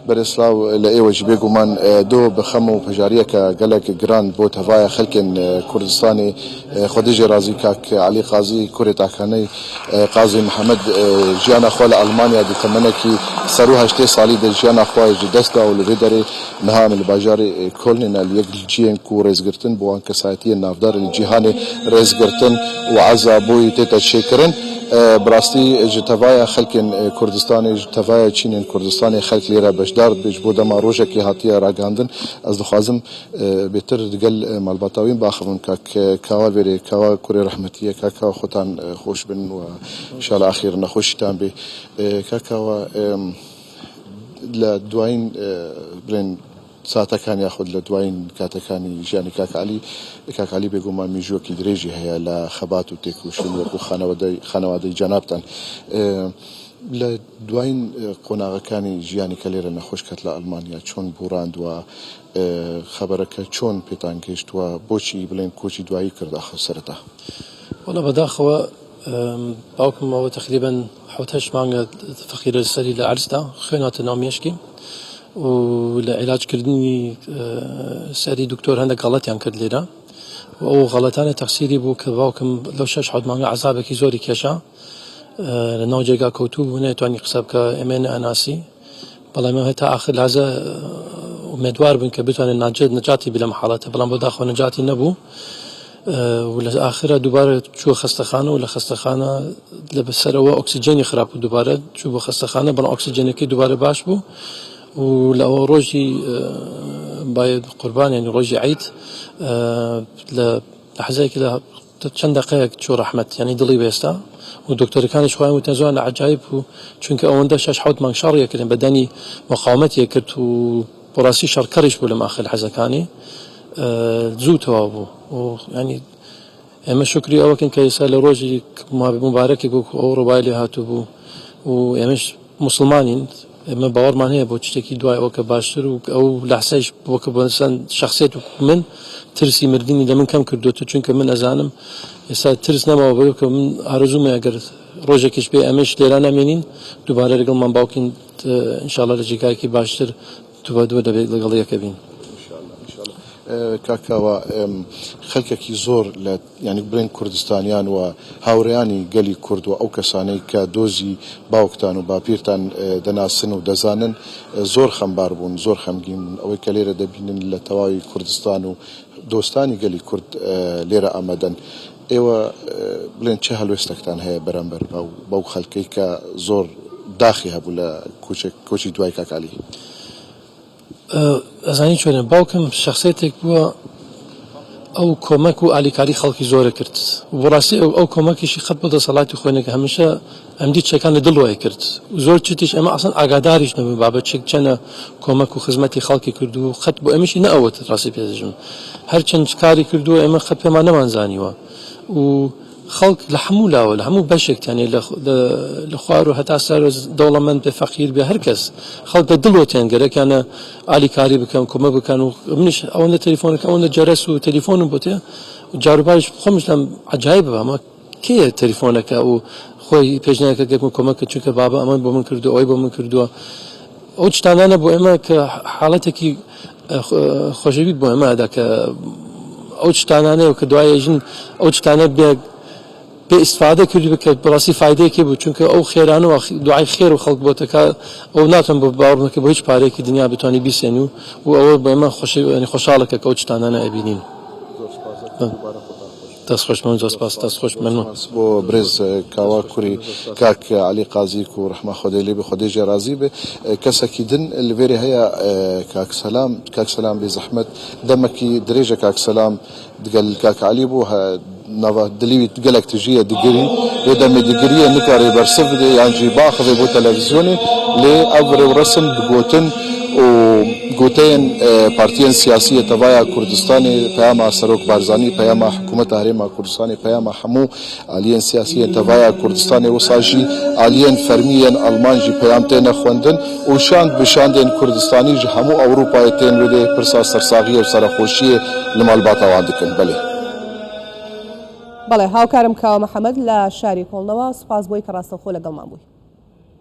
بەرێسلااو لە ئێوەش بێگومان دۆ بەخەم و پەژاریەکە گەلێک گران بۆ تەڤایە خەلکێن کوردستانی خودێژێ رازی کاک علی قازی کوڕێ تاکانەی قازی محەممەد ژیانە خۆ لە ئەڵمانیا دیتەمەنێکی سەر و هەشتێ ساڵی دە ژیانە خۆی دەستدا و لەوێ دەرێ نەهام لە باژاری کۆلنێنە یەک جیێن و ڕێزگرتن بۆ ئەن کەسایەتیە نافدار لە جیهانێ ڕێزگرتن و عەزا بۆی تێتە چێکردن براستی ji tevaya xelkên Kurdistanê ji tevaya Çînên Kurdistanê xelk lêre beşdar bêj bo dema rojekê hatiye ragandin ez dixwazim bêtir digel malbata wî baxivim kak kawa verê kawa kurê rehmetiye kaka xotan xweş bin û inşallah axîr nexweşîtan bê kakawa li duayîn birên ساعتەکان یاخود لە دوایین کاتەکانی ژیانی کاک علی بێگومان میژوەکی درێژی هەیە لە خەبات و تێکوشتن وەکو خانەوادەی جەنابتان لە دوایین قۆناغەکانی ژیانی کە لێرە نەخۆش کەت لە ئەڵمانیا چۆن بوڕاندووە خەبەرەکە چۆن پێتان گەیشتووە بۆچی بڵێن کۆچی دوایی کرداخە سەرەتا وەڵا بەداخەوە باوکمەوە تقریبا حوتەش مانگە فەقیرە سەری لە عەرزدا خوێناتە ناومێشکی و لە عیلاجکردنی سەری دکتۆر هەندێک غەڵەتیان کرد لێرە و ئەو غەڵەتانە تەقسیری بوو کە باوکم لەو 6 مانگە عەزابێکی زۆری کێشا لە ناو جێگا کەوتوو بوو نەیتوانی قسە بکە ئێمە ئەناسی بەڵام هەتا ئاخر لازە ئومێدوار بن کە بتوانێت نەجاتی بێ لەم حاڵەتە بەڵام بۆ داخۆ نەجاتی نەبوو و لە ئاخرە دووبارە چووە خەستەخانە و لە خەستەخانە لە بەسەرەوە ئۆکسیجێنی خراپ و دووبارە چوو بۆ خەستەخانە بەڵام ئۆکسیجێنەکەی دووبارە باش بوو و لە ئەوە ڕۆژی قوربان ینی ڕۆژی عید لە حەزێکی لە چەند دقەیەک چوو ڕەحمەت ینی دڵی بێستا و دکتۆرەکانیش خۆیان وتە زۆر لە عەجایب و چونکە ئەوەندە 6 مانگ شەڕیەکردن بەدەنی مقاومەتیە کرد و بەڕاستی شەڕکەریش بوو لە ماخل حەزەکانی زوو تەواو بوو و ینی ئێمە شکری ئەوەکەن کە ئێستا لە ڕۆژی مبارەکی بوو ئەو ڕووبای لێ هاتوو بوو و ئێمەش موسڵمانین ئێمە باوەڕمان هەیە بۆ شتێکی دوای ئەوکە باشتر و ئەو لەحسەیش بۆکە بۆسەن شخصێت و من ترسی مردنی لە من کەم کردوتە چونکە من ئەزانم ئێستا ترس نەماوە بۆ کە من ئارزومە ئەگەر ڕۆژێکیش بێ ئەمەش لێرە نامێنین دووبارە لەگەڵمان باوکین ئینشاڵڵا لە جێگایەکی باشتر دوو دەبێت لەگەڵ یەکە بین کاکاوە خەلکێکی زۆر لە ینی برین کوردستانیان و هاوڕێیانی گەلی کورد و ئەو کەسانەی کە دۆزی باوکتان و باپیرتان دەناسن و دەزانن زۆر خەمبار بوون زۆر خەمگین بوون ئەوەی کە لێرە دەبینن لە تەواوی کوردستان و دۆستانی گەلی کورد لێرە ئامادەن ئێوە بڵێن چه هەلوێستێکتان هەیە بەرامبەر بەو خەلکەی کە زۆر داخی هەبوو لە کۆچی دوای کاکالی ئەزانی چۆنە باوکم شخصێتێک بووە ئەو کۆمەک و ئالیکاری خەڵکی زۆرە کرد و بەڕاستی ئەو کۆمەکیشی خەت بۆ دەسەڵاتی خۆینەکە هەمیشە ئەمدی چەکان لە دڵ وای کرد و زۆر چتیش ئەمە ئەسڵ ئاگاداریش نەبوو بابەت چەنە کۆمەک و خزمەتی خەڵکی کرد و خەت بۆ ئەمیشی نەئەوەت ڕاستی پێدەژم هەرچەند کاری کردووە ئێمە خەت پێمان نەمانزانیوە و خەڵک لە هەموو لاوە لە هەموو بەشێکتانی لە خوار و هەتا سەر دەوڵەمەند بێ فەقیر بێ هەر کەس خەڵک بە دڵۆتیان گەرەکانە ئالیکاری بکەن کۆمە بکەن و منیش ئەوەندە تەلیفۆنەکە ئەوەندە جەرەس و تەلیفۆنم بۆ تێ جاروبارش خۆمش لەم عەجایبە ئەمە کێیە تەلیفۆنەکە و خۆی پێشنیارەکە گەکم کۆمەکە چونکە بابا ئەمە بۆ من کردو ئەوەی بۆ من کردووە ئەو شتانانە بۆ ئێمە کە حاڵەتێکی خۆشەویست بۆ ئێمەدا کە ئەو شتانانەیە کە دوای ژن ئەو شتانە بێ بێ ئیسفادە کردی بکە بەڕاستی فایدەیەکی بوو چونکە ئەو خێرانەوە دوعای خێر و خەڵک بۆتەکە ئەو ناتوان بۆ باوەڕ بۆ هیچ پارێکی دنیا بتوانانی بیسێن و ئەوە بە ئێمە خۆشحاڵەکە کە ئەو شتانانە ئەبینین دەستخۆش من زۆر سپاس دەستخۆش من بۆ برێز کاوا کوڕی کاک علی قازی و ڕەحمە خودێ لێ بێ خودێژێ رازی بێ کەسێکی دن لەوێرە هەیە کاک سەلام بێ زەحمەت دەمەکی درێژە کاک سەلام دگەل کاک علی بوو نەوە دلیوی gelek tijîye digirî lê demê digiriye nikarê bersiv bide yan jî baxivê bo televîzyonê lê ev rewresim bi gotin û goteyên partiyên siyasî tevaya Kurdistanê peyama Serok Barzanî peyama hikûmeta Herêma Kurdistanê peyama hemû aliyên siyasî tevaya Kurdistanê wisa jî aliyên fermiyên Alman jî peyam têne xwendin û şand bi şandên Kurdistanî ji hemû Ewropayê tên wêdê pirsa sersaxiyê û serexweşiyê li malbata wan dikin belê بەڵێ هاوکارم کاوە محەممەد لە شاری کۆڵنەوە سوپاس بۆی کە ڕاستەوخۆ لەگەڵمان بووی